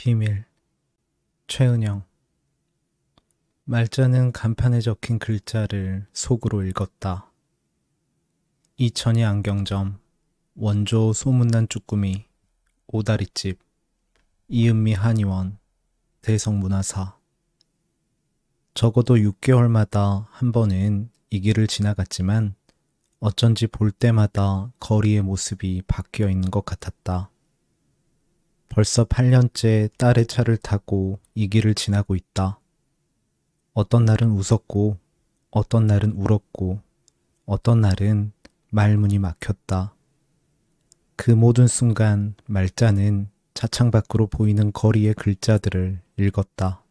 비밀. 최은영. 말자는 간판에 적힌 글자를 속으로 읽었다. 이천희 안경점, 원조 소문난 쭈꾸미, 오다리집, 이은미 한의원, 대성문화사. 적어도 6개월마다 한 번은 이 길을 지나갔지만 어쩐지 볼 때마다 거리의 모습이 바뀌어 있는 것 같았다. 벌써 8년째 딸의 차를 타고 이 길을 지나고 있다. 어떤 날은 웃었고, 어떤 날은 울었고, 어떤 날은 말문이 막혔다. 그 모든 순간 말자는 차창 밖으로 보이는 거리의 글자들을 읽었다.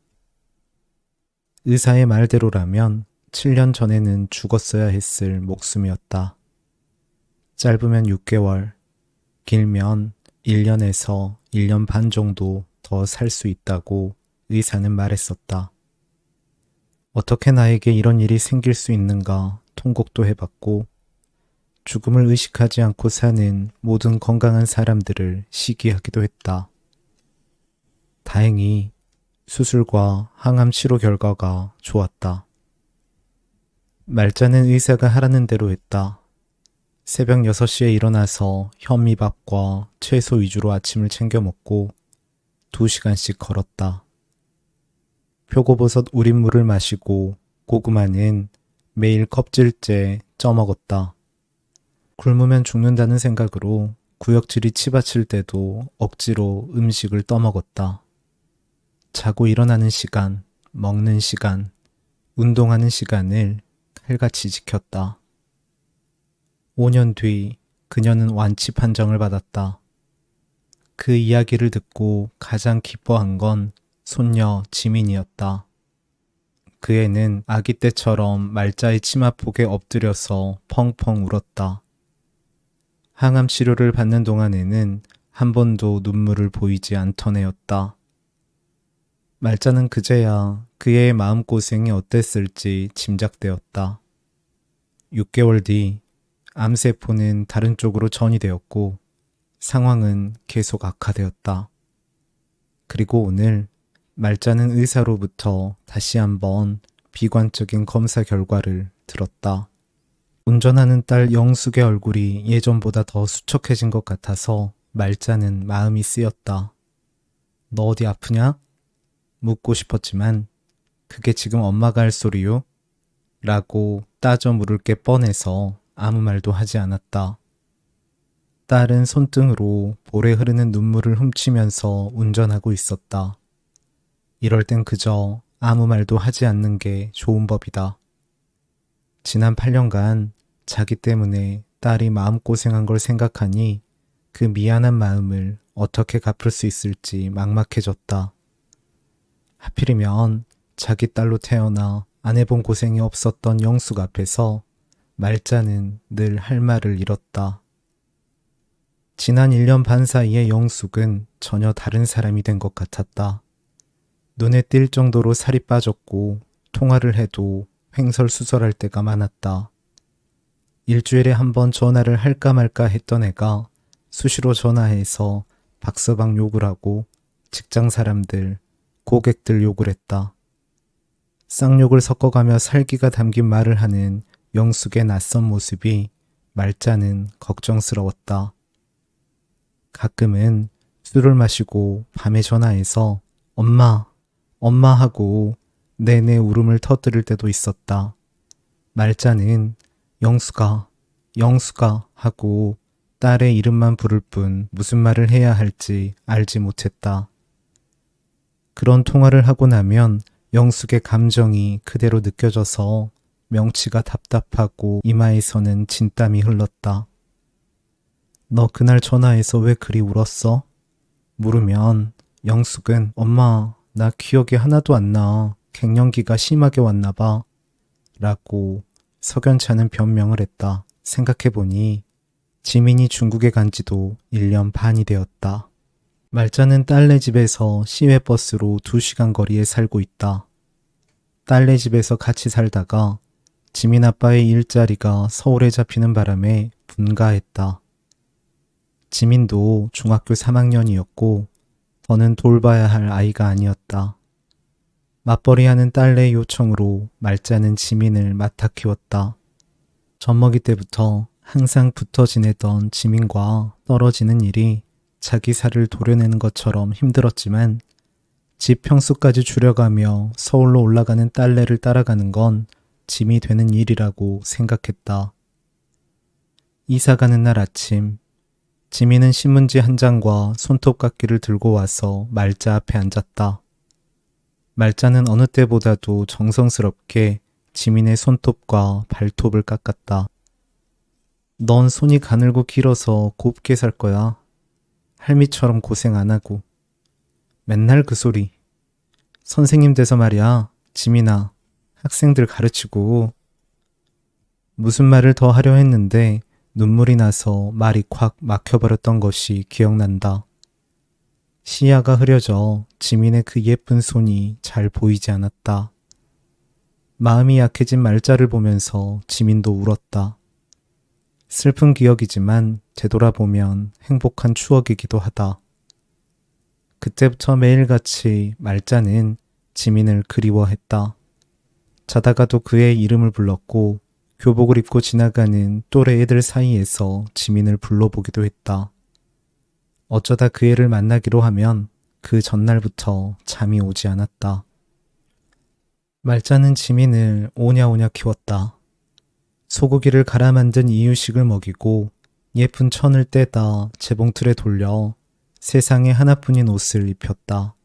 의사의 말대로라면 7년 전에는 죽었어야 했을 목숨이었다. 짧으면 6개월, 길면 1년에서 1년 반 정도 더 살 수 있다고 의사는 말했었다. 어떻게 나에게 이런 일이 생길 수 있는가 통곡도 해봤고, 죽음을 의식하지 않고 사는 모든 건강한 사람들을 시기하기도 했다. 다행히 수술과 항암 치료 결과가 좋았다. 말자는 의사가 하라는 대로 했다. 새벽 6시에 일어나서 현미밥과 채소 위주로 아침을 챙겨 먹고 2시간씩 걸었다. 표고버섯 우린물을 마시고 고구마는 매일 껍질째 쪄먹었다. 굶으면 죽는다는 생각으로 구역질이 치받칠 때도 억지로 음식을 떠먹었다. 자고 일어나는 시간, 먹는 시간, 운동하는 시간을 칼같이 지켰다. 5년 뒤 그녀는 완치 판정을 받았다. 그 이야기를 듣고 가장 기뻐한 건 손녀 지민이었다. 그 애는 아기 때처럼 말자의 치마폭에 엎드려서 펑펑 울었다. 항암 치료를 받는 동안에는 한 번도 눈물을 보이지 않던 애였다. 말자는 그제야 그의 마음고생이 어땠을지 짐작되었다. 6개월 뒤 암세포는 다른 쪽으로 전이되었고 상황은 계속 악화되었다. 그리고 오늘 말자는 의사로부터 다시 한번 비관적인 검사 결과를 들었다. 운전하는 딸 영숙의 얼굴이 예전보다 더 수척해진 것 같아서 말자는 마음이 쓰였다. 너 어디 아프냐? 묻고 싶었지만 그게 지금 엄마가 할 소리요? 라고 따져 물을 게 뻔해서 아무 말도 하지 않았다. 딸은 손등으로 볼에 흐르는 눈물을 훔치면서 운전하고 있었다. 이럴 땐 그저 아무 말도 하지 않는 게 좋은 법이다. 지난 8년간 자기 때문에 딸이 마음고생한 걸 생각하니 그 미안한 마음을 어떻게 갚을 수 있을지 막막해졌다. 하필이면 자기 딸로 태어나 안 해본 고생이 없었던 영숙 앞에서 말자는 늘 할 말을 잃었다. 지난 1년 반 사이에 영숙은 전혀 다른 사람이 된 것 같았다. 눈에 띌 정도로 살이 빠졌고 통화를 해도 횡설수설할 때가 많았다. 일주일에 한 번 전화를 할까 말까 했던 애가 수시로 전화해서 박서방 욕을 하고 직장 사람들, 고객들 욕을 했다. 쌍욕을 섞어가며 살기가 담긴 말을 하는 영숙의 낯선 모습이 말자는 걱정스러웠다. 가끔은 술을 마시고 밤에 전화해서 엄마, 엄마 하고 내내 울음을 터뜨릴 때도 있었다. 말자는 영숙아, 영숙아 하고 딸의 이름만 부를 뿐 무슨 말을 해야 할지 알지 못했다. 그런 통화를 하고 나면 영숙의 감정이 그대로 느껴져서 명치가 답답하고 이마에서는 진땀이 흘렀다. 너 그날 전화해서 왜 그리 울었어? 물으면 영숙은 엄마, 나 기억이 하나도 안 나. 갱년기가 심하게 왔나 봐. 라고 석연찮은 변명을 했다. 생각해보니 지민이 중국에 간 지도 1년 반이 되었다. 말자는 딸네 집에서 시외버스로 2시간 거리에 살고 있다. 딸네 집에서 같이 살다가 지민 아빠의 일자리가 서울에 잡히는 바람에 분가했다. 지민도 중학교 3학년이었고 더는 돌봐야 할 아이가 아니었다. 맞벌이하는 딸의 요청으로 말자는 지민을 맡아 키웠다. 젖먹이 때부터 항상 붙어 지내던 지민과 떨어지는 일이 자기 살을 도려내는 것처럼 힘들었지만 집 평수까지 줄여가며 서울로 올라가는 딸내를 따라가는 건 짐이 되는 일이라고 생각했다. 이사 가는 날 아침, 지민은 신문지 한 장과 손톱깎이를 들고 와서 말자 앞에 앉았다. 말자는 어느 때보다도 정성스럽게 지민의 손톱과 발톱을 깎았다. 넌 손이 가늘고 길어서 곱게 살 거야. 할미처럼 고생 안 하고. 맨날 그 소리. 선생님 돼서 말이야, 지민아. 학생들 가르치고. 무슨 말을 더 하려 했는데 눈물이 나서 말이 콱 막혀버렸던 것이 기억난다. 시야가 흐려져 지민의 그 예쁜 손이 잘 보이지 않았다. 마음이 약해진 말자를 보면서 지민도 울었다. 슬픈 기억이지만 되돌아보면 행복한 추억이기도 하다. 그때부터 매일같이 말자는 지민을 그리워했다. 자다가도 그의 이름을 불렀고 교복을 입고 지나가는 또래 애들 사이에서 지민을 불러보기도 했다. 어쩌다 그 애를 만나기로 하면 그 전날부터 잠이 오지 않았다. 말자는 지민을 오냐오냐 키웠다. 소고기를 갈아 만든 이유식을 먹이고 예쁜 천을 떼다 재봉틀에 돌려 세상에 하나뿐인 옷을 입혔다.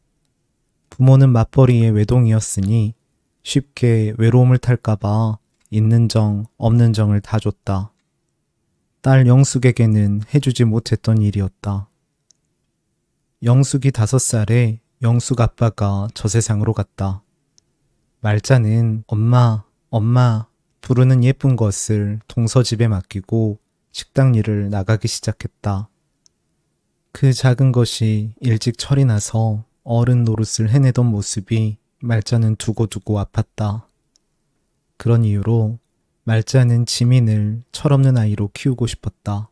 부모는 맞벌이의 외동이었으니 쉽게 외로움을 탈까봐 있는 정 없는 정을 다 줬다. 딸 영숙에게는 해주지 못했던 일이었다. 영숙이 5살에 영숙 아빠가 저 세상으로 갔다. 말자는 엄마, 엄마 부르는 예쁜 것을 동서집에 맡기고 식당 일을 나가기 시작했다. 그 작은 것이 일찍 철이 나서 어른 노릇을 해내던 모습이 말자는 두고두고 아팠다. 그런 이유로 말자는 지민을 철없는 아이로 키우고 싶었다.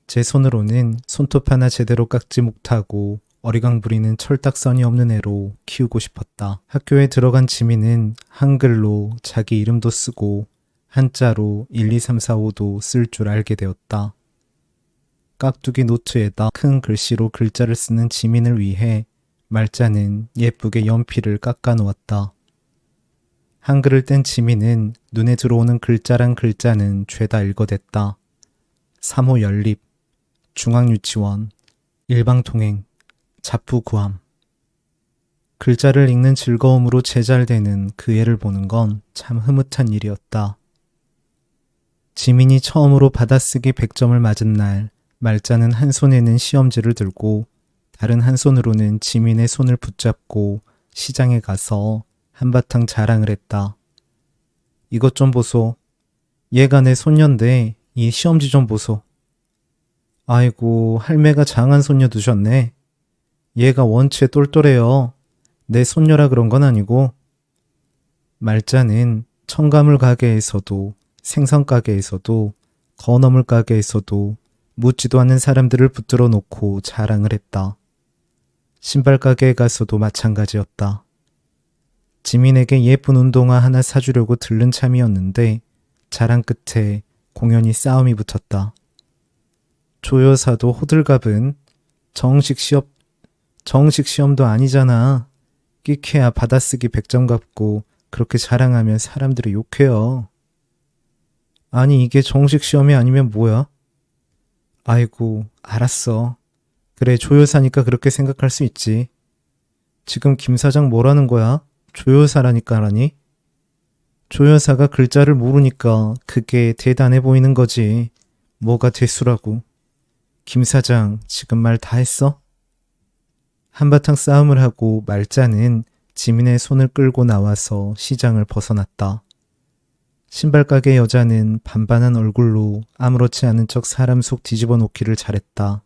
제 손으로는 손톱 하나 제대로 깎지 못하고 어리광 부리는 철딱선이 없는 애로 키우고 싶었다. 학교에 들어간 지민은 한글로 자기 이름도 쓰고 한자로 1, 2, 3, 4, 5도 쓸 줄 알게 되었다. 깍두기 노트에다 큰 글씨로 글자를 쓰는 지민을 위해 말자는 예쁘게 연필을 깎아 놓았다. 한글을 뗀 지민은 눈에 들어오는 글자란 글자는 죄다 읽어댔다. 3호 연립, 중앙유치원, 일방통행, 자푸구함. 글자를 읽는 즐거움으로 제잘되는 그 애를 보는 건 참 흐뭇한 일이었다. 지민이 처음으로 받아쓰기 100점을 맞은 날, 말자는 한 손에는 시험지를 들고 다른 한 손으로는 지민의 손을 붙잡고 시장에 가서 한바탕 자랑을 했다. 이것 좀 보소. 얘가 내 손녀인데 이 시험지 좀 보소. 아이고, 할매가 장한 손녀 두셨네. 얘가 원체 똘똘해요. 내 손녀라 그런 건 아니고. 말자는 첨가물 가게에서도 생선 가게에서도 건어물 가게에서도 묻지도 않는 사람들을 붙들어 놓고 자랑을 했다. 신발 가게에 가서도 마찬가지였다. 지민에게 예쁜 운동화 하나 사주려고 들른 참이었는데 자랑 끝에 공연히 싸움이 붙었다. 조 여사도 호들갑은 정식 시험도 아니잖아. 끼케야 받아쓰기 100점 갖고 그렇게 자랑하면 사람들이 욕해요. 아니 이게 정식 시험이 아니면 뭐야? 아이고 알았어. 그래 조 여사니까 그렇게 생각할 수 있지. 지금 김 사장 뭐라는 거야? 조 여사라니까라니? 조 여사가 글자를 모르니까 그게 대단해 보이는 거지. 뭐가 대수라고. 김 사장 지금 말 다 했어? 한바탕 싸움을 하고 말자는 지민의 손을 끌고 나와서 시장을 벗어났다. 신발가게 여자는 반반한 얼굴로 아무렇지 않은 척 사람 속 뒤집어 놓기를 잘했다.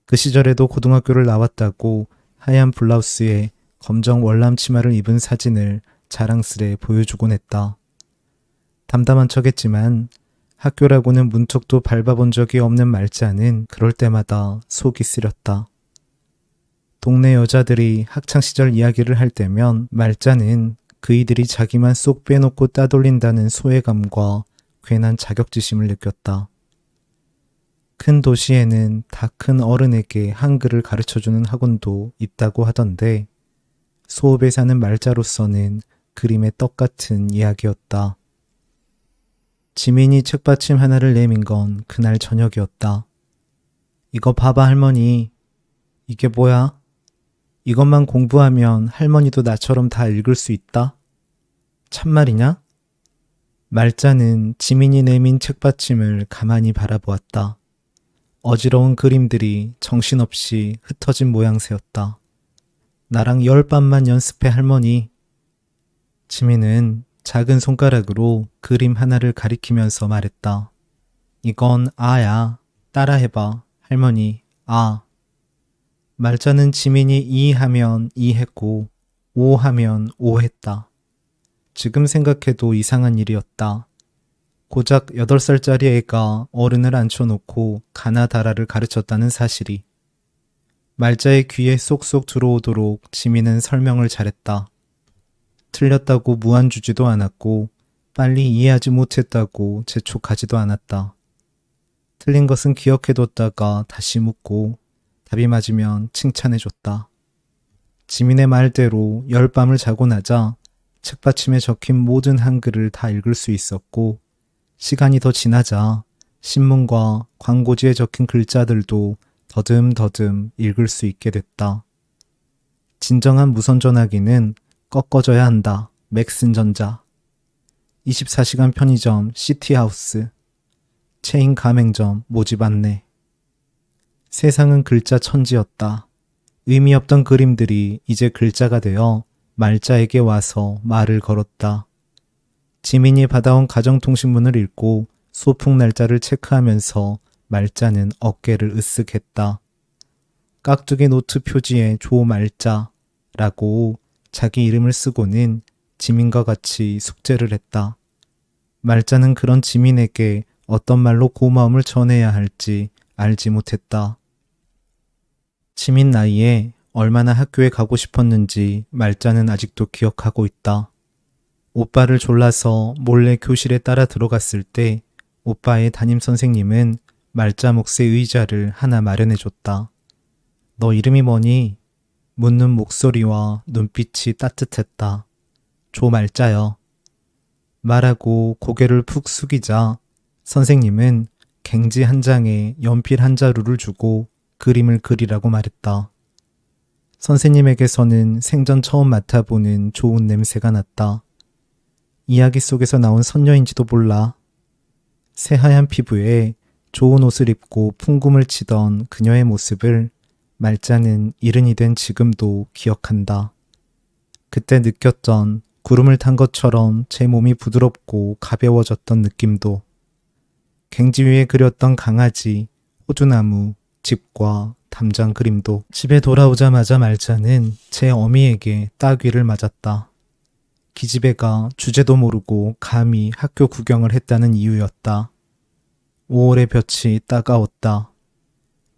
그 시절에도 고등학교를 나왔다고 하얀 블라우스에 검정 월남 치마를 입은 사진을 자랑스레 보여주곤 했다. 담담한 척했지만 학교라고는 문턱도 밟아본 적이 없는 말자는 그럴 때마다 속이 쓰렸다. 동네 여자들이 학창시절 이야기를 할 때면 말자는 그이들이 자기만 쏙 빼놓고 따돌린다는 소외감과 괜한 자격지심을 느꼈다. 큰 도시에는 다 큰 어른에게 한글을 가르쳐주는 학원도 있다고 하던데 소읍에 사는 말자로서는 그림의 떡 같은 이야기였다. 지민이 책받침 하나를 내민 건 그날 저녁이었다. 이거 봐봐 할머니. 이게 뭐야? 이것만 공부하면 할머니도 나처럼 다 읽을 수 있다? 참말이냐? 말자는 지민이 내민 책받침을 가만히 바라보았다. 어지러운 그림들이 정신없이 흩어진 모양새였다. 나랑 10밤만 연습해 할머니. 지민은 작은 손가락으로 그림 하나를 가리키면서 말했다. 이건 아야. 따라해봐. 할머니, 아. 말자는 지민이 이 하면 이 했고 오 하면 오 했다. 지금 생각해도 이상한 일이었다. 고작 8살짜리 애가 어른을 앉혀놓고 가나다라를 가르쳤다는 사실이. 말자의 귀에 쏙쏙 들어오도록 지민은 설명을 잘했다. 틀렸다고 무안주지도 않았고 빨리 이해하지 못했다고 재촉하지도 않았다. 틀린 것은 기억해뒀다가 다시 묻고 답이 맞으면 칭찬해줬다. 지민의 말대로 10밤을 자고 나자 책받침에 적힌 모든 한글을 다 읽을 수 있었고 시간이 더 지나자 신문과 광고지에 적힌 글자들도 더듬더듬 읽을 수 있게 됐다. 진정한 무선전화기는 꺾어져야 한다. 맥슨전자. 24시간 편의점 시티하우스. 체인 가맹점 모집 안내. 세상은 글자 천지였다. 의미 없던 그림들이 이제 글자가 되어 말자에게 와서 말을 걸었다. 지민이 받아온 가정통신문을 읽고 소풍 날짜를 체크하면서 말자는 어깨를 으쓱했다. 깍두기 노트 표지에 조말자라고 자기 이름을 쓰고는 지민과 같이 숙제를 했다. 말자는 그런 지민에게 어떤 말로 고마움을 전해야 할지 알지 못했다. 지민 나이에 얼마나 학교에 가고 싶었는지 말자는 아직도 기억하고 있다. 오빠를 졸라서 몰래 교실에 따라 들어갔을 때 오빠의 담임선생님은 말자 몫의 의자를 하나 마련해줬다. 너 이름이 뭐니? 묻는 목소리와 눈빛이 따뜻했다. 조말자요. 말하고 고개를 푹 숙이자 선생님은 갱지 한 장에 연필 한 자루를 주고 그림을 그리라고 말했다. 선생님에게서는 생전 처음 맡아보는 좋은 냄새가 났다. 이야기 속에서 나온 선녀인지도 몰라. 새하얀 피부에 좋은 옷을 입고 풍금을 치던 그녀의 모습을 말자는 이른이 된 지금도 기억한다. 그때 느꼈던 구름을 탄 것처럼 제 몸이 부드럽고 가벼워졌던 느낌도, 갱지 위에 그렸던 강아지, 호두나무, 집과 담장 그림도. 집에 돌아오자마자 말자는 제 어미에게 따귀를 맞았다. 기집애가 주제도 모르고 감히 학교 구경을 했다는 이유였다. 5월의 볕이 따가웠다.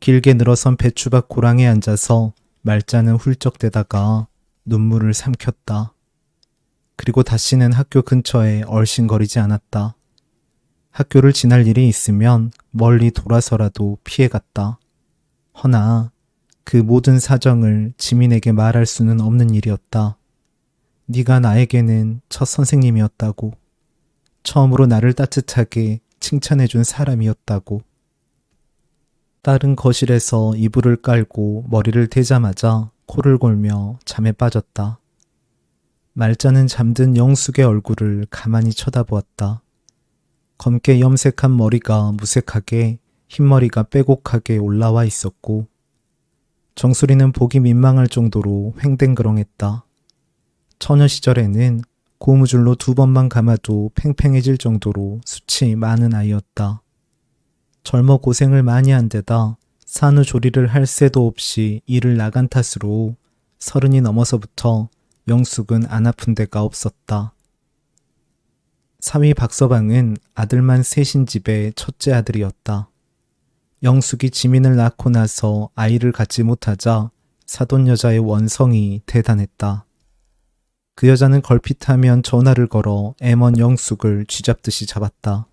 길게 늘어선 배추밭 고랑에 앉아서 말자는 훌쩍대다가 눈물을 삼켰다. 그리고 다시는 학교 근처에 얼씬거리지 않았다. 학교를 지날 일이 있으면 멀리 돌아서라도 피해갔다. 허나 그 모든 사정을 지민에게 말할 수는 없는 일이었다. 네가 나에게는 첫 선생님이었다고. 처음으로 나를 따뜻하게 칭찬해준 사람이었다고. 딸은 거실에서 이불을 깔고 머리를 대자마자 코를 골며 잠에 빠졌다. 말자는 잠든 영숙의 얼굴을 가만히 쳐다보았다. 검게 염색한 머리가 무색하게, 흰머리가 빼곡하게 올라와 있었고 정수리는 보기 민망할 정도로 횡댕그렁했다. 처녀 시절에는 고무줄로 2번만 감아도 팽팽해질 정도로 수치 많은 아이였다. 젊어 고생을 많이 한 데다 산후조리를 할 새도 없이 일을 나간 탓으로 30이 넘어서부터 영숙은 안 아픈 데가 없었다. 사위 박서방은 아들만 셋인 집의 첫째 아들이었다. 영숙이 지민을 낳고 나서 아이를 갖지 못하자 사돈 여자의 원성이 대단했다. 그 여자는 걸핏하면 전화를 걸어 M1 영숙을 쥐잡듯이 잡았다.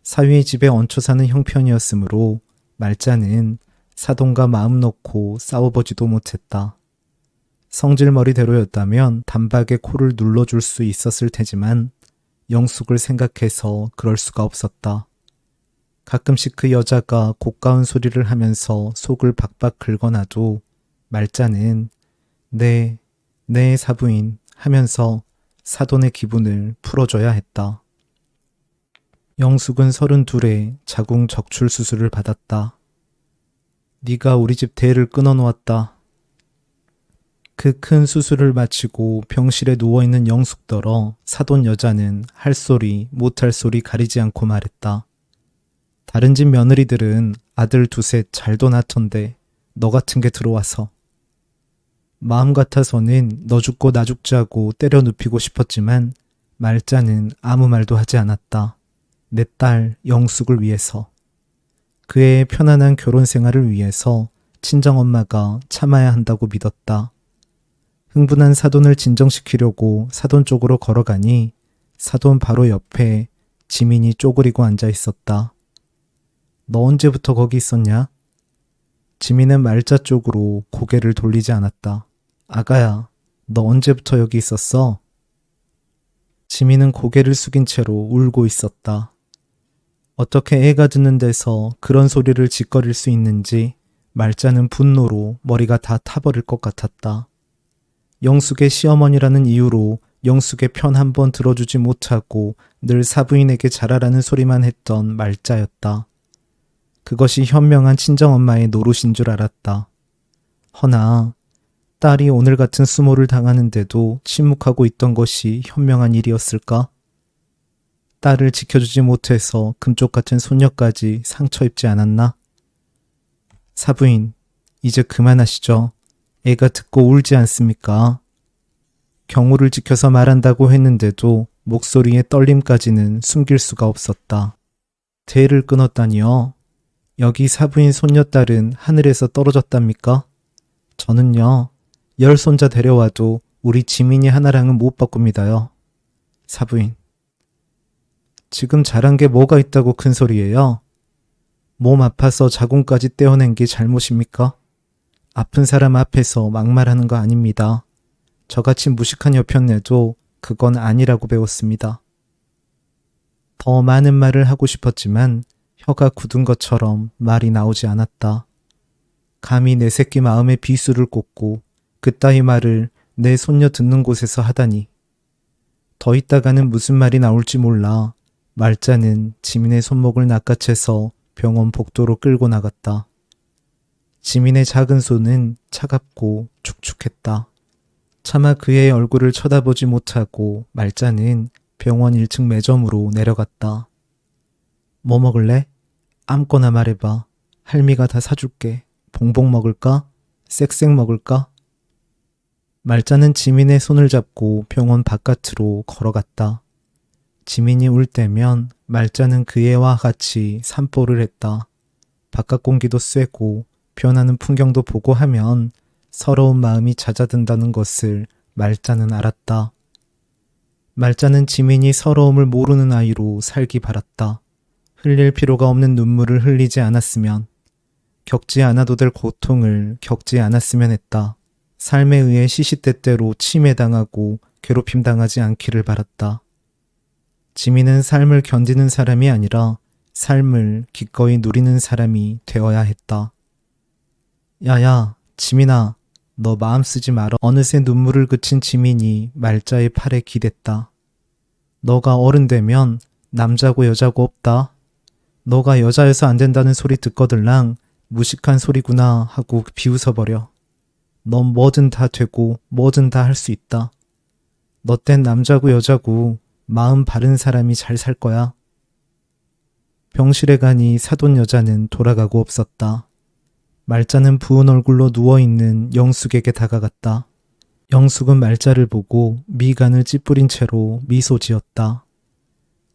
사위의 집에 얹혀 사는 형편이었으므로 말자는 사돈과 마음 놓고 싸워보지도 못했다. 성질머리대로였다면 단박에 코를 눌러줄 수 있었을 테지만 영숙을 생각해서 그럴 수가 없었다. 가끔씩 그 여자가 고가운 소리를 하면서 속을 박박 긁어놔도 말자는 네 사부인 하면서 사돈의 기분을 풀어줘야 했다. 영숙은 32에 자궁 적출 수술을 받았다. 네가 우리 집 대를 끊어놓았다. 그 큰 수술을 마치고 병실에 누워있는 영숙더러 사돈 여자는 할 소리 못할 소리 가리지 않고 말했다. 다른 집 며느리들은 아들 두셋 잘도 낳던데 너 같은 게 들어와서. 마음 같아서는 너 죽고 나 죽자고 때려 눕히고 싶었지만 말자는 아무 말도 하지 않았다. 내 딸 영숙을 위해서. 그의 편안한 결혼 생활을 위해서 친정엄마가 참아야 한다고 믿었다. 흥분한 사돈을 진정시키려고 사돈 쪽으로 걸어가니 사돈 바로 옆에 지민이 쪼그리고 앉아 있었다. 너 언제부터 거기 있었냐? 지민은 말자 쪽으로 고개를 돌리지 않았다. 아가야, 너 언제부터 여기 있었어? 지민은 고개를 숙인 채로 울고 있었다. 어떻게 애가 듣는 데서 그런 소리를 짓거릴 수 있는지 말자는 분노로 머리가 다 타버릴 것 같았다. 영숙의 시어머니라는 이유로 영숙의 편 한 번 들어주지 못하고 늘 사부인에게 잘하라는 소리만 했던 말자였다. 그것이 현명한 친정엄마의 노릇인 줄 알았다. 허나 딸이 오늘 같은 수모를 당하는데도 침묵하고 있던 것이 현명한 일이었을까? 딸을 지켜주지 못해서 금쪽 같은 손녀까지 상처 입지 않았나? 사부인, 이제 그만하시죠. 애가 듣고 울지 않습니까? 경우를 지켜서 말한다고 했는데도 목소리의 떨림까지는 숨길 수가 없었다. 대를 끊었다니요? 여기 사부인 손녀딸은 하늘에서 떨어졌답니까? 저는요, 10손자 데려와도 우리 지민이 하나랑은 못 바꿉니다요. 사부인. 지금 잘한 게 뭐가 있다고 큰 소리예요? 몸 아파서 자궁까지 떼어낸 게 잘못입니까? 아픈 사람 앞에서 막말하는 거 아닙니다. 저같이 무식한 여편네도 그건 아니라고 배웠습니다. 더 많은 말을 하고 싶었지만 혀가 굳은 것처럼 말이 나오지 않았다. 감히 내 새끼 마음에 비수를 꽂고 그따위 말을 내 손녀 듣는 곳에서 하다니. 더 있다가는 무슨 말이 나올지 몰라 말자는 지민의 손목을 낚아채서 병원 복도로 끌고 나갔다. 지민의 작은 손은 차갑고 축축했다. 차마 그의 얼굴을 쳐다보지 못하고 말자는 병원 1층 매점으로 내려갔다. 뭐 먹을래? 아무거나 말해봐. 할미가 다 사줄게. 봉봉 먹을까? 쌕쌕 먹을까? 말자는 지민의 손을 잡고 병원 바깥으로 걸어갔다. 지민이 울 때면 말자는 그 애와 같이 산보를 했다. 바깥 공기도 쐬고 변하는 풍경도 보고 하면 서러운 마음이 잦아든다는 것을 말자는 알았다. 말자는 지민이 서러움을 모르는 아이로 살기 바랐다. 흘릴 필요가 없는 눈물을 흘리지 않았으면, 겪지 않아도 될 고통을 겪지 않았으면 했다. 삶에 의해 시시때때로 침해당하고 괴롭힘당하지 않기를 바랐다. 지민은 삶을 견디는 사람이 아니라 삶을 기꺼이 누리는 사람이 되어야 했다. 야야, 지민아, 너 마음 쓰지 마라. 어느새 눈물을 그친 지민이 말자의 팔에 기댔다. 너가 어른 되면 남자고 여자고 없다. 너가 여자여서 안 된다는 소리 듣거들랑 무식한 소리구나 하고 비웃어버려. 넌 뭐든 다 되고 뭐든 다 할 수 있다. 너 땐 남자고 여자고 마음 바른 사람이 잘 살 거야. 병실에 가니 사돈 여자는 돌아가고 없었다. 말자는 부은 얼굴로 누워있는 영숙에게 다가갔다. 영숙은 말자를 보고 미간을 찌푸린 채로 미소 지었다.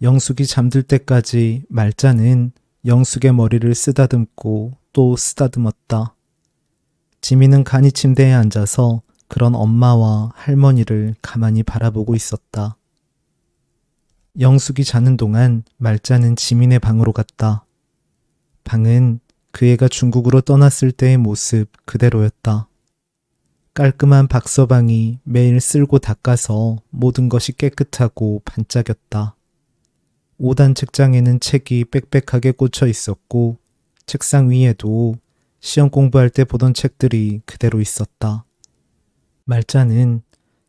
영숙이 잠들 때까지 말자는 영숙의 머리를 쓰다듬고 또 쓰다듬었다. 지민은 간이 침대에 앉아서 그런 엄마와 할머니를 가만히 바라보고 있었다. 영숙이 자는 동안 말자는 지민의 방으로 갔다. 방은 그 애가 중국으로 떠났을 때의 모습 그대로였다. 깔끔한 박서방이 매일 쓸고 닦아서 모든 것이 깨끗하고 반짝였다. 5단 책장에는 책이 빽빽하게 꽂혀 있었고 책상 위에도 시험 공부할 때 보던 책들이 그대로 있었다. 말자는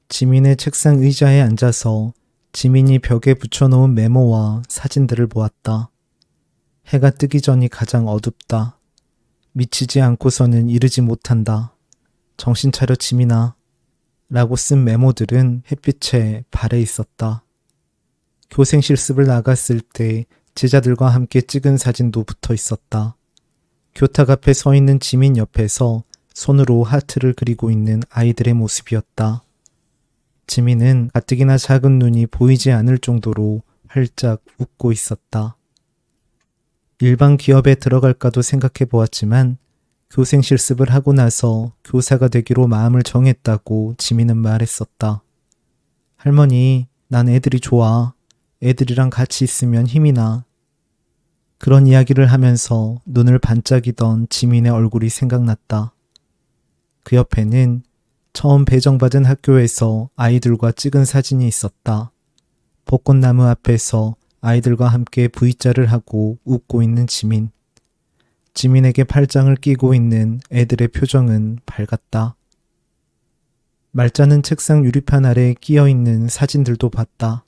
지민의 책상 의자에 앉아서 지민이 벽에 붙여놓은 메모와 사진들을 보았다. 해가 뜨기 전이 가장 어둡다. 미치지 않고서는 이르지 못한다. 정신 차려 지민아 라고 쓴 메모들은 햇빛에 발해 있었다. 교생 실습을 나갔을 때 제자들과 함께 찍은 사진도 붙어 있었다. 교탁 앞에 서 있는 지민 옆에서 손으로 하트를 그리고 있는 아이들의 모습이었다. 지민은 가뜩이나 작은 눈이 보이지 않을 정도로 활짝 웃고 있었다. 일반 기업에 들어갈까도 생각해 보았지만 교생 실습을 하고 나서 교사가 되기로 마음을 정했다고 지민은 말했었다. 할머니, 난 애들이 좋아. 애들이랑 같이 있으면 힘이 나. 그런 이야기를 하면서 눈을 반짝이던 지민의 얼굴이 생각났다. 그 옆에는 처음 배정받은 학교에서 아이들과 찍은 사진이 있었다. 벚꽃나무 앞에서 아이들과 함께 V자를 하고 웃고 있는 지민. 지민에게 팔짱을 끼고 있는 애들의 표정은 밝았다. 말자는 책상 유리판 아래 끼어있는 사진들도 봤다.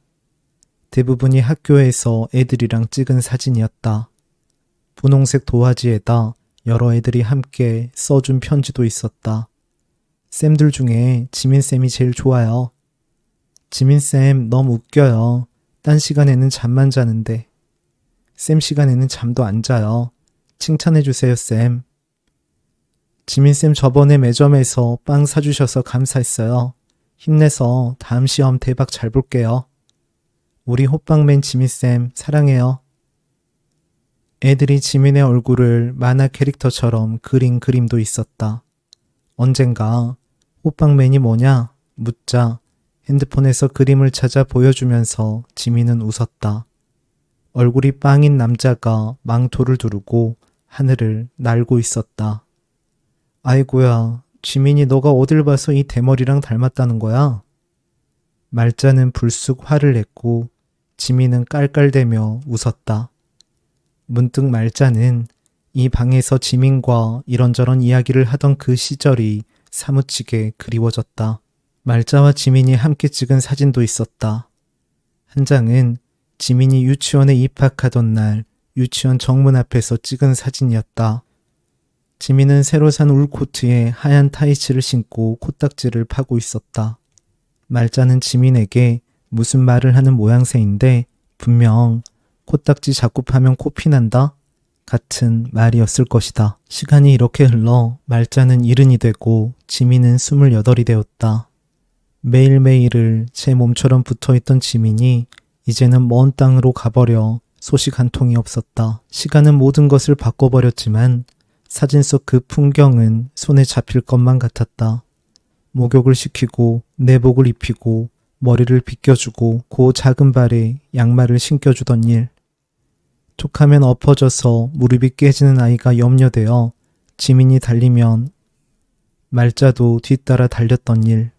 대부분이 학교에서 애들이랑 찍은 사진이었다. 분홍색 도화지에다 여러 애들이 함께 써준 편지도 있었다. 쌤들 중에 지민쌤이 제일 좋아요. 지민쌤 너무 웃겨요. 딴 시간에는 잠만 자는데. 쌤 시간에는 잠도 안 자요. 칭찬해주세요, 쌤. 지민쌤 저번에 매점에서 빵 사주셔서 감사했어요. 힘내서 다음 시험 대박 잘 볼게요. 우리 호빵맨 지민쌤 사랑해요. 애들이 지민의 얼굴을 만화 캐릭터처럼 그린 그림도 있었다. 언젠가 호빵맨이 뭐냐 묻자 핸드폰에서 그림을 찾아 보여주면서 지민은 웃었다. 얼굴이 빵인 남자가 망토를 두르고 하늘을 날고 있었다. 아이고야, 지민이 너가 어딜 봐서 이 대머리랑 닮았다는 거야? 말자는 불쑥 화를 냈고 지민은 깔깔대며 웃었다. 문득 말자는 이 방에서 지민과 이런저런 이야기를 하던 그 시절이 사무치게 그리워졌다. 말자와 지민이 함께 찍은 사진도 있었다. 한 장은 지민이 유치원에 입학하던 날 유치원 정문 앞에서 찍은 사진이었다. 지민은 새로 산 울코트에 하얀 타이츠를 신고 코딱지를 파고 있었다. 말자는 지민에게 무슨 말을 하는 모양새인데 분명 코딱지 자꾸 파면 코피 난다 같은 말이었을 것이다. 시간이 이렇게 흘러 말자는 70이 되고 지민은 28이 되었다. 매일매일을 제 몸처럼 붙어있던 지민이 이제는 먼 땅으로 가버려 소식 한 통이 없었다. 시간은 모든 것을 바꿔버렸지만 사진 속 그 풍경은 손에 잡힐 것만 같았다. 목욕을 시키고 내복을 입히고 머리를 빗겨주고 그 작은 발에 양말을 신겨주던 일. 툭하면 엎어져서 무릎이 깨지는 아이가 염려되어 지민이 달리면 말자도 뒤따라 달렸던 일.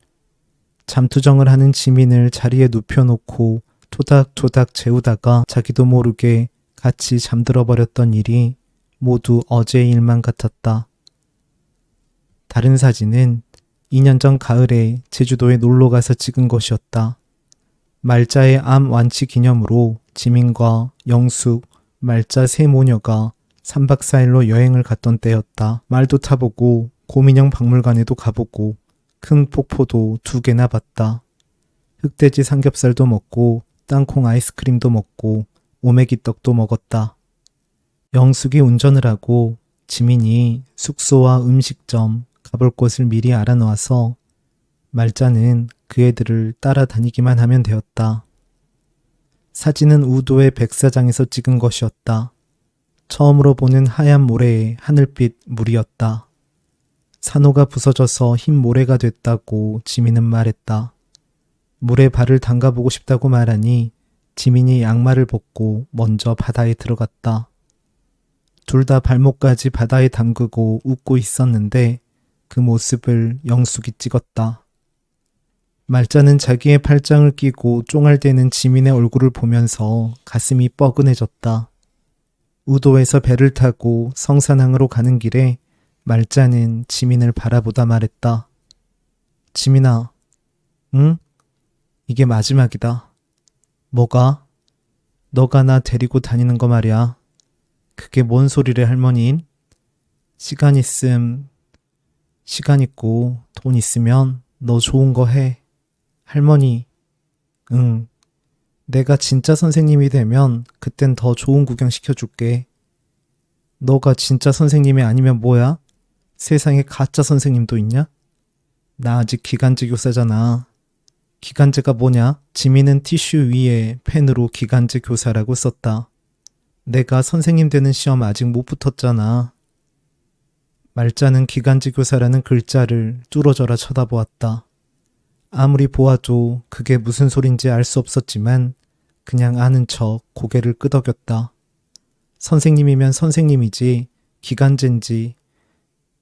잠투정을 하는 지민을 자리에 눕혀놓고 토닥토닥 재우다가 자기도 모르게 같이 잠들어 버렸던 일이 모두 어제의 일만 같았다. 다른 사진은 2년 전 가을에 제주도에 놀러가서 찍은 것이었다. 말자의 암 완치 기념으로 지민과 영숙, 말자 세 모녀가 3박 4일로 여행을 갔던 때였다. 말도 타보고 고민형 박물관에도 가보고 큰 폭포도 2개나 봤다. 흑돼지 삼겹살도 먹고 땅콩 아이스크림도 먹고 오메기 떡도 먹었다. 영숙이 운전을 하고 지민이 숙소와 음식점 가볼 곳을 미리 알아놓아서 말자는 그 애들을 따라다니기만 하면 되었다. 사진은 우도의 백사장에서 찍은 것이었다. 처음으로 보는 하얀 모래의 하늘빛 물이었다. 산호가 부서져서 흰 모래가 됐다고 지민은 말했다. 물에 발을 담가보고 싶다고 말하니 지민이 양말을 벗고 먼저 바다에 들어갔다. 둘 다 발목까지 바다에 담그고 웃고 있었는데 그 모습을 영숙이 찍었다. 말자는 자기의 팔짱을 끼고 쫑알대는 지민의 얼굴을 보면서 가슴이 뻐근해졌다. 우도에서 배를 타고 성산항으로 가는 길에 말자는 지민을 바라보다 말했다. 지민아, 응? 이게 마지막이다. 뭐가? 너가 나 데리고 다니는 거 말이야. 그게 뭔 소리래 할머니인? 시간 있고 돈 있으면 너 좋은 거 해. 할머니, 응. 내가 진짜 선생님이 되면 그땐 더 좋은 구경 시켜줄게. 너가 진짜 선생님이 아니면 뭐야? 세상에 가짜 선생님도 있냐? 나 아직 기간제 교사잖아. 기간제가 뭐냐? 지민은 티슈 위에 펜으로 기간제 교사라고 썼다. 내가 선생님 되는 시험 아직 못 붙었잖아. 말자는 기간제 교사라는 글자를 뚫어져라 쳐다보았다. 아무리 보아도 그게 무슨 소린지 알 수 없었지만 그냥 아는 척 고개를 끄덕였다. 선생님이면 선생님이지 기간제인지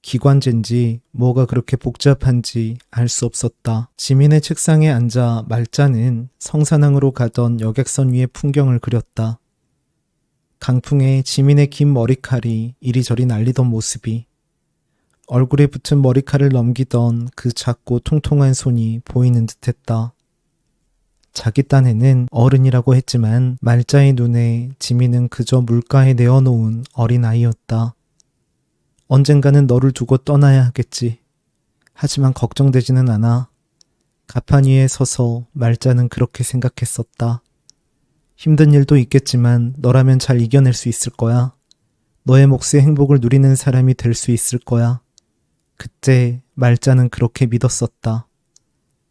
기관제인지 뭐가 그렇게 복잡한지 알 수 없었다. 지민의 책상에 앉아 말자는 성산항으로 가던 여객선 위의 풍경을 그렸다. 강풍에 지민의 긴 머리칼이 이리저리 날리던 모습이, 얼굴에 붙은 머리칼을 넘기던 그 작고 통통한 손이 보이는 듯했다. 자기 딴에는 어른이라고 했지만 말자의 눈에 지민은 그저 물가에 내어놓은 어린아이였다. 언젠가는 너를 두고 떠나야 하겠지. 하지만 걱정되지는 않아. 가판 위에 서서 말자는 그렇게 생각했었다. 힘든 일도 있겠지만 너라면 잘 이겨낼 수 있을 거야. 너의 몫의 행복을 누리는 사람이 될 수 있을 거야. 그때 말자는 그렇게 믿었었다.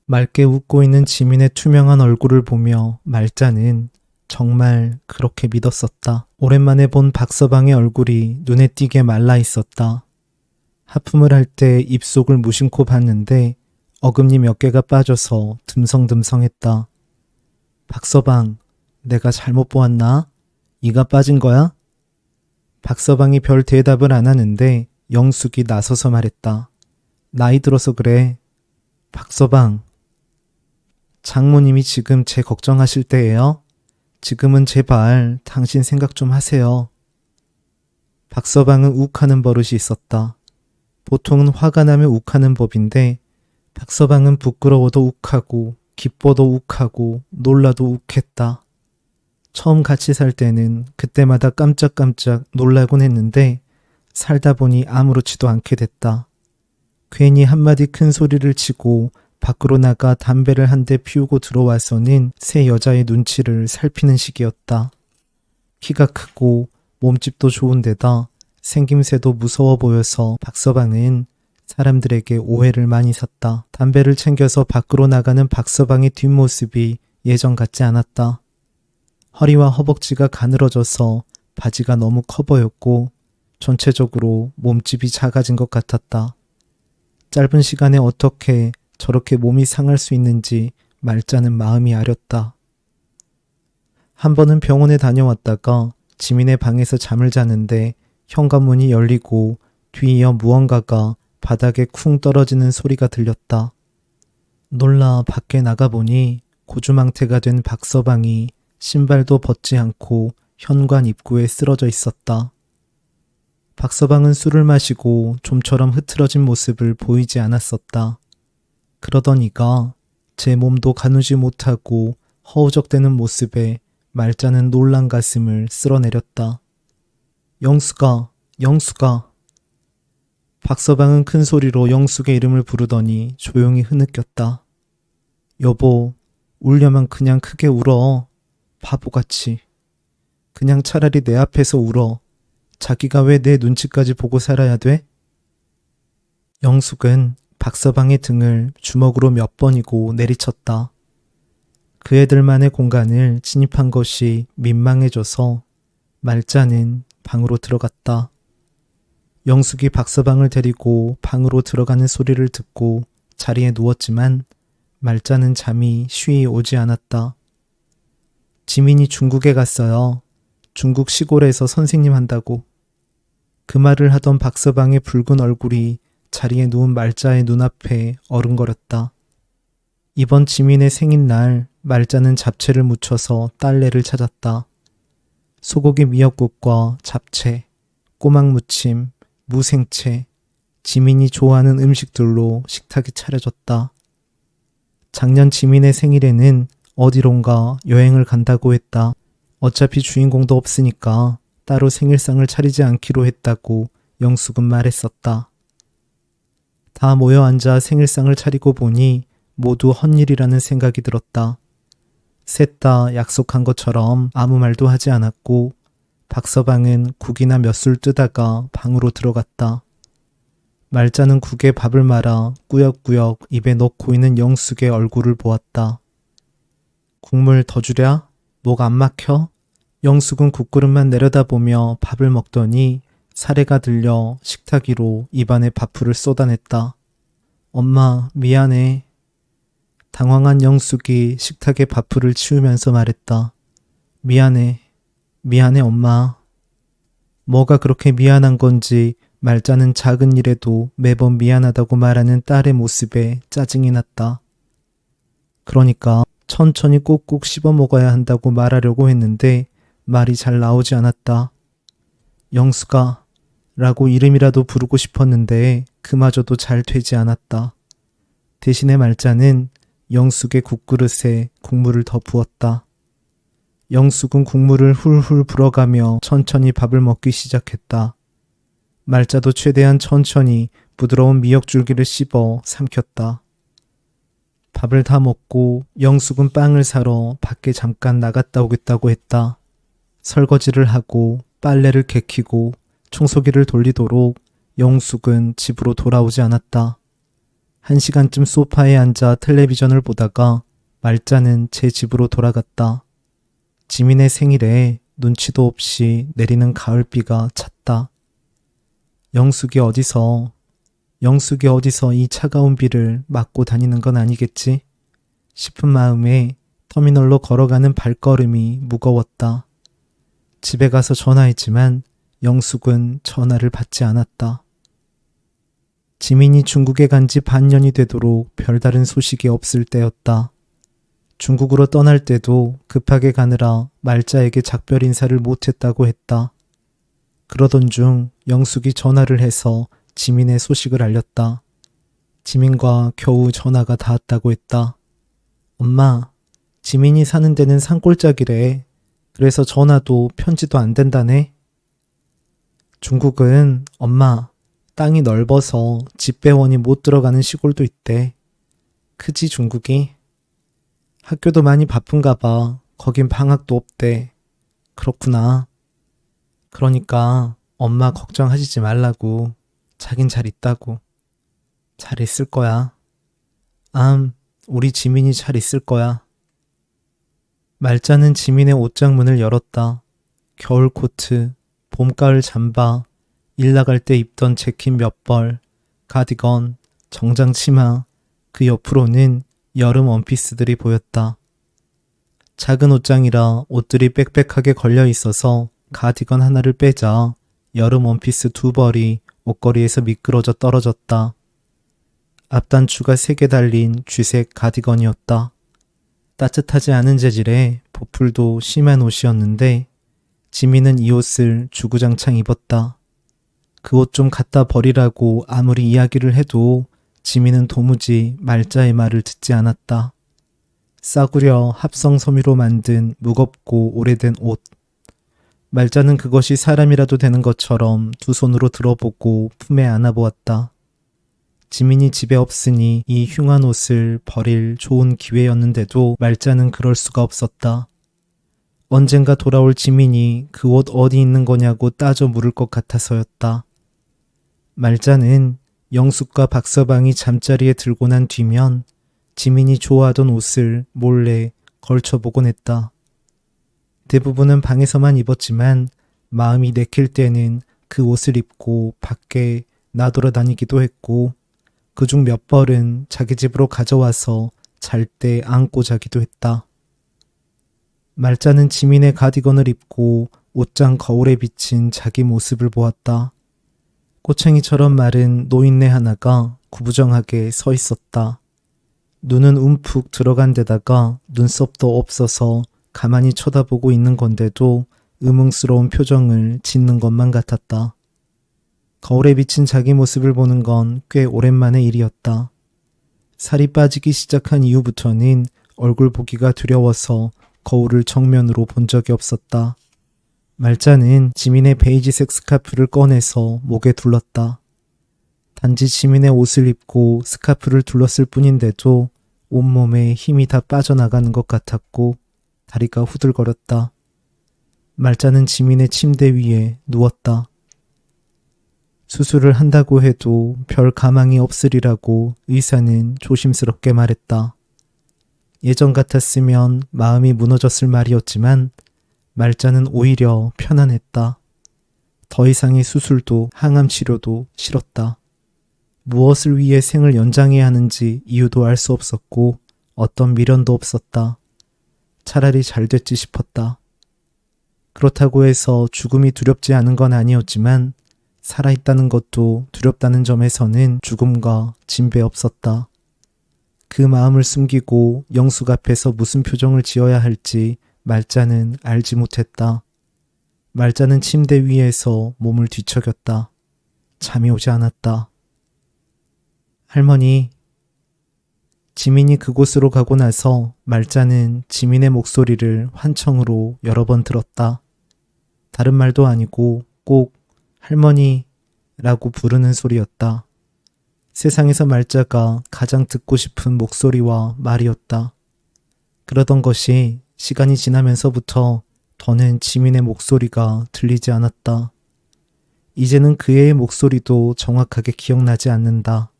맑게 웃고 있는 지민의 투명한 얼굴을 보며 말자는 정말 그렇게 믿었었다. 오랜만에 본 박서방의 얼굴이 눈에 띄게 말라 있었다. 하품을 할 때 입속을 무심코 봤는데 어금니 몇 개가 빠져서 듬성듬성했다. 박서방, 내가 잘못 보았나? 이가 빠진 거야? 박서방이 별 대답을 안 하는데 영숙이 나서서 말했다. 나이 들어서 그래. 박서방, 장모님이 지금 제 걱정하실 때예요? 지금은 제발 당신 생각 좀 하세요. 박서방은 욱하는 버릇이 있었다. 보통은 화가 나면 욱하는 법인데 박서방은 부끄러워도 욱하고 기뻐도 욱하고 놀라도 욱했다. 처음 같이 살 때는 그때마다 깜짝깜짝 놀라곤 했는데 살다 보니 아무렇지도 않게 됐다. 괜히 한마디 큰 소리를 치고 밖으로 나가 담배를 한 대 피우고 들어와서는 새 여자의 눈치를 살피는 시기였다. 키가 크고 몸집도 좋은데다 생김새도 무서워 보여서 박서방은 사람들에게 오해를 많이 샀다. 담배를 챙겨서 밖으로 나가는 박서방의 뒷모습이 예전 같지 않았다. 허리와 허벅지가 가늘어져서 바지가 너무 커 보였고 전체적으로 몸집이 작아진 것 같았다. 짧은 시간에 어떻게 저렇게 몸이 상할 수 있는지 말자는 마음이 아렸다. 한 번은 병원에 다녀왔다가 지민의 방에서 잠을 자는데 현관문이 열리고 뒤이어 무언가가 바닥에 쿵 떨어지는 소리가 들렸다. 놀라 밖에 나가보니 고주망태가 된 박서방이 신발도 벗지 않고 현관 입구에 쓰러져 있었다. 박서방은 술을 마시고 좀처럼 흐트러진 모습을 보이지 않았었다. 그러던 이가 제 몸도 가누지 못하고 허우적대는 모습에 말자는 놀란 가슴을 쓸어내렸다. 영숙아, 영숙아. 박서방은 큰 소리로 영숙의 이름을 부르더니 조용히 흐느꼈다. 여보, 울려면 그냥 크게 울어. 바보같이. 그냥 차라리 내 앞에서 울어. 자기가 왜 내 눈치까지 보고 살아야 돼? 영숙은 박서방의 등을 주먹으로 몇 번이고 내리쳤다. 그 애들만의 공간을 침입한 것이 민망해져서 말자는 방으로 들어갔다. 영숙이 박서방을 데리고 방으로 들어가는 소리를 듣고 자리에 누웠지만 말자는 잠이 쉬이 오지 않았다. 지민이 중국에 갔어요. 중국 시골에서 선생님 한다고. 그 말을 하던 박서방의 붉은 얼굴이 자리에 누운 말자의 눈앞에 어른거렸다. 이번 지민의 생일날 말자는 잡채를 무쳐서 딸내를 찾았다. 소고기 미역국과 잡채, 꼬막 무침, 무생채, 지민이 좋아하는 음식들로 식탁이 차려졌다. 작년 지민의 생일에는 어디론가 여행을 간다고 했다. 어차피 주인공도 없으니까 따로 생일상을 차리지 않기로 했다고 영숙은 말했었다. 다 모여 앉아 생일상을 차리고 보니 모두 헛일이라는 생각이 들었다. 셋 다 약속한 것처럼 아무 말도 하지 않았고 박서방은 국이나 몇 술 뜨다가 방으로 들어갔다. 말자는 국에 밥을 말아 꾸역꾸역 입에 넣고 있는 영숙의 얼굴을 보았다. 국물 더 주랴? 목 안 막혀? 영숙은 국그릇만 내려다보며 밥을 먹더니 사례가 들려 식탁 위로 입안에 밥풀을 쏟아냈다. 엄마, 미안해. 당황한 영숙이 식탁에 밥풀을 치우면서 말했다. 미안해. 미안해, 엄마. 뭐가 그렇게 미안한 건지 말자는 작은 일에도 매번 미안하다고 말하는 딸의 모습에 짜증이 났다. 그러니까 천천히 꼭꼭 씹어 먹어야 한다고 말하려고 했는데 말이 잘 나오지 않았다. 영수가 라고 이름이라도 부르고 싶었는데 그마저도 잘 되지 않았다. 대신에 말자는 영숙의 국그릇에 국물을 더 부었다. 영숙은 국물을 훌훌 불어가며 천천히 밥을 먹기 시작했다. 말자도 최대한 천천히 부드러운 미역줄기를 씹어 삼켰다. 밥을 다 먹고 영숙은 빵을 사러 밖에 잠깐 나갔다 오겠다고 했다. 설거지를 하고 빨래를 개키고 청소기를 돌리도록 영숙은 집으로 돌아오지 않았다. 1시간쯤 소파에 앉아 텔레비전을 보다가 말자는 제 집으로 돌아갔다. 지민의 생일에 눈치도 없이 내리는 가을비가 찼다. 영숙이 어디서 이 차가운 비를 맞고 다니는 건 아니겠지? 싶은 마음에 터미널로 걸어가는 발걸음이 무거웠다. 집에 가서 전화했지만 영숙은 전화를 받지 않았다. 지민이 중국에 간 지 반년이 되도록 별다른 소식이 없을 때였다. 중국으로 떠날 때도 급하게 가느라 말자에게 작별 인사를 못했다고 했다. 그러던 중 영숙이 전화를 해서 지민의 소식을 알렸다. 지민과 겨우 전화가 닿았다고 했다. 엄마, 지민이 사는 데는 산골짜기래. 그래서 전화도 편지도 안 된다네. 중국은 엄마, 땅이 넓어서 집배원이 못 들어가는 시골도 있대. 크지 중국이? 학교도 많이 바쁜가 봐. 거긴 방학도 없대. 그렇구나. 그러니까 엄마 걱정하시지 말라고. 자긴 잘 있다고. 잘 있을 거야. 우리 지민이 잘 있을 거야. 말자는 지민의 옷장문을 열었다. 겨울 코트, 봄가을 잠바, 일 나갈 때 입던 재킷 몇 벌, 가디건, 정장 치마, 그 옆으로는 여름 원피스들이 보였다. 작은 옷장이라 옷들이 빽빽하게 걸려 있어서 가디건 하나를 빼자 여름 원피스 2벌이 옷걸이에서 미끄러져 떨어졌다. 앞단추가 3개 달린 쥐색 가디건이었다. 따뜻하지 않은 재질에 보풀도 심한 옷이었는데 지민은 이 옷을 주구장창 입었다. 그 옷 좀 갖다 버리라고 아무리 이야기를 해도 지민은 도무지 말자의 말을 듣지 않았다. 싸구려 합성 섬유로 만든 무겁고 오래된 옷. 말자는 그것이 사람이라도 되는 것처럼 두 손으로 들어보고 품에 안아보았다. 지민이 집에 없으니 이 흉한 옷을 버릴 좋은 기회였는데도 말자는 그럴 수가 없었다. 언젠가 돌아올 지민이 그 옷 어디 있는 거냐고 따져 물을 것 같아서였다. 말자는 영숙과 박서방이 잠자리에 들고 난 뒤면 지민이 좋아하던 옷을 몰래 걸쳐보곤 했다. 대부분은 방에서만 입었지만 마음이 내킬 때는 그 옷을 입고 밖에 나돌아다니기도 했고 그중 몇 벌은 자기 집으로 가져와서 잘 때 안고 자기도 했다. 말자는 지민의 가디건을 입고 옷장 거울에 비친 자기 모습을 보았다. 꼬챙이처럼 마른 노인네 하나가 구부정하게 서 있었다. 눈은 움푹 들어간 데다가 눈썹도 없어서 가만히 쳐다보고 있는 건데도 의문스러운 표정을 짓는 것만 같았다. 거울에 비친 자기 모습을 보는 건 꽤 오랜만의 일이었다. 살이 빠지기 시작한 이후부터는 얼굴 보기가 두려워서 거울을 정면으로 본 적이 없었다. 말자는 지민의 베이지색 스카프를 꺼내서 목에 둘렀다. 단지 지민의 옷을 입고 스카프를 둘렀을 뿐인데도 온몸에 힘이 다 빠져나가는 것 같았고 다리가 후들거렸다. 말자는 지민의 침대 위에 누웠다. 수술을 한다고 해도 별 가망이 없으리라고 의사는 조심스럽게 말했다. 예전 같았으면 마음이 무너졌을 말이었지만 말자는 오히려 편안했다. 더 이상의 수술도 항암 치료도 싫었다. 무엇을 위해 생을 연장해야 하는지 이유도 알 수 없었고 어떤 미련도 없었다. 차라리 잘 됐지 싶었다. 그렇다고 해서 죽음이 두렵지 않은 건 아니었지만 살아있다는 것도 두렵다는 점에서는 죽음과 진배 없었다. 그 마음을 숨기고 영숙 앞에서 무슨 표정을 지어야 할지 말자는 알지 못했다. 말자는 침대 위에서 몸을 뒤척였다. 잠이 오지 않았다. 할머니. 지민이 그곳으로 가고 나서 말자는 지민의 목소리를 환청으로 여러 번 들었다. 다른 말도 아니고 꼭 할머니라고 부르는 소리였다. 세상에서 말자가 가장 듣고 싶은 목소리와 말이었다. 그러던 것이 시간이 지나면서부터 더는 지민의 목소리가 들리지 않았다. 이제는 그 애의 목소리도 정확하게 기억나지 않는다.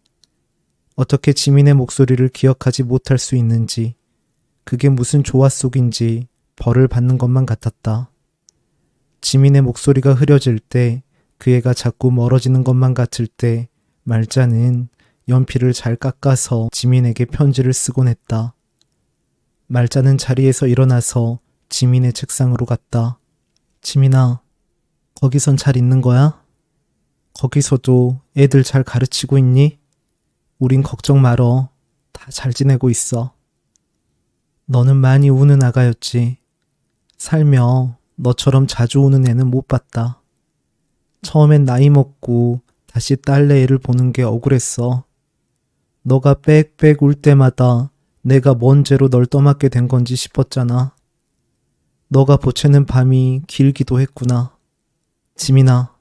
어떻게 지민의 목소리를 기억하지 못할 수 있는지, 그게 무슨 조화 속인지 벌을 받는 것만 같았다. 지민의 목소리가 흐려질 때, 그 애가 자꾸 멀어지는 것만 같을 때 말자는 연필을 잘 깎아서 지민에게 편지를 쓰곤 했다. 말자는 자리에서 일어나서 지민의 책상으로 갔다. 지민아, 거기선 잘 있는 거야? 거기서도 애들 잘 가르치고 있니? 우린 걱정 말어. 다 잘 지내고 있어. 너는 많이 우는 아가였지. 살며 너처럼 자주 우는 애는 못 봤다. 처음엔 나이 먹고 다시 딸내 애를 보는 게 억울했어. 너가 빽빽 울 때마다 내가 뭔 죄로 널 떠맡게 된 건지 싶었잖아. 너가 보채는 밤이 길기도 했구나. 지민아,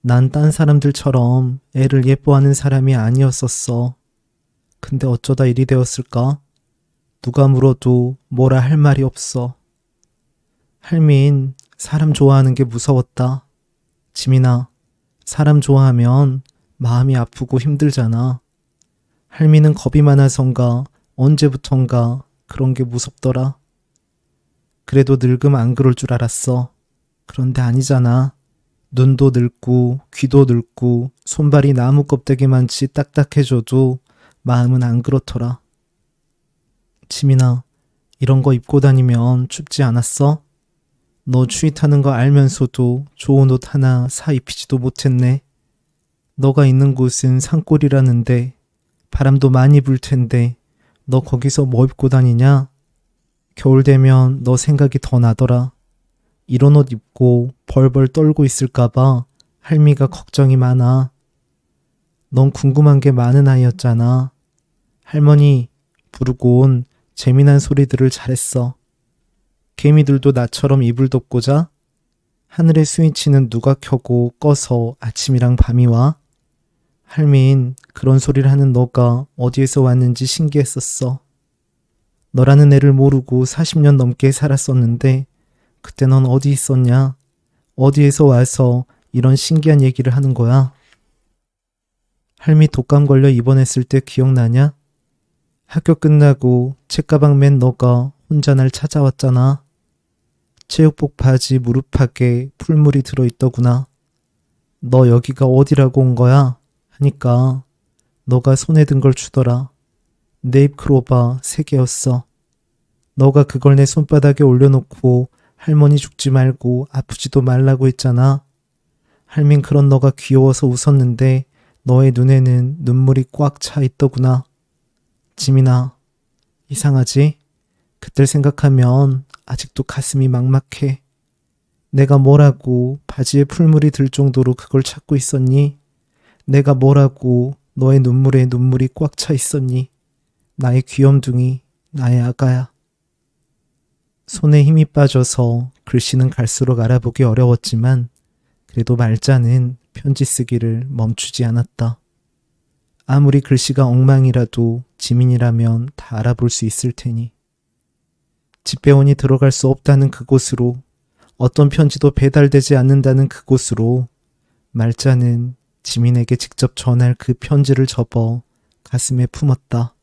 난 딴 사람들처럼 애를 예뻐하는 사람이 아니었었어. 근데 어쩌다 일이 되었을까? 누가 물어도 뭐라 할 말이 없어. 할민, 사람 좋아하는 게 무서웠다. 지민아, 사람 좋아하면 마음이 아프고 힘들잖아. 할미는 겁이 많아선가 언제부턴가 그런 게 무섭더라. 그래도 늙으면 안 그럴 줄 알았어. 그런데 아니잖아. 눈도 늙고 귀도 늙고 손발이 나무 껍데기만치 딱딱해져도 마음은 안 그렇더라. 지민아, 이런 거 입고 다니면 춥지 않았어? 너 추위 타는 거 알면서도 좋은 옷 하나 사 입히지도 못했네. 너가 있는 곳은 산골이라는데 바람도 많이 불 텐데 너 거기서 뭐 입고 다니냐? 겨울 되면 너 생각이 더 나더라. 이런 옷 입고 벌벌 떨고 있을까봐 할미가 걱정이 많아. 넌 궁금한 게 많은 아이였잖아. 할머니 부르곤 재미난 소리들을 잘했어. 개미들도 나처럼 이불 덮고 자? 하늘의 스위치는 누가 켜고 꺼서 아침이랑 밤이 와? 할민, 그런 소리를 하는 너가 어디에서 왔는지 신기했었어. 너라는 애를 모르고 40년 넘게 살았었는데 그때 넌 어디 있었냐? 어디에서 와서 이런 신기한 얘기를 하는 거야? 할미 독감 걸려 입원했을 때 기억나냐? 학교 끝나고 책가방 맨 너가 혼자 날 찾아왔잖아. 체육복 바지 무릎팍에 풀물이 들어있더구나. 너 여기가 어디라고 온 거야? 하니까 너가 손에 든 걸 주더라. 네잎 크로바 3개였어. 너가 그걸 내 손바닥에 올려놓고 할머니 죽지 말고 아프지도 말라고 했잖아. 할민 그런 너가 귀여워서 웃었는데 너의 눈에는 눈물이 꽉 차 있더구나. 지민아, 이상하지? 그때 생각하면 아직도 가슴이 막막해. 내가 뭐라고 바지에 풀물이 들 정도로 그걸 찾고 있었니? 내가 뭐라고 너의 눈물에 눈물이 꽉 차 있었니? 나의 귀염둥이, 나의 아가야. 손에 힘이 빠져서 글씨는 갈수록 알아보기 어려웠지만 그래도 말자는 편지 쓰기를 멈추지 않았다. 아무리 글씨가 엉망이라도 지민이라면 다 알아볼 수 있을 테니. 집배원이 들어갈 수 없다는 그곳으로, 어떤 편지도 배달되지 않는다는 그곳으로 말자는 지민에게 직접 전할 그 편지를 접어 가슴에 품었다.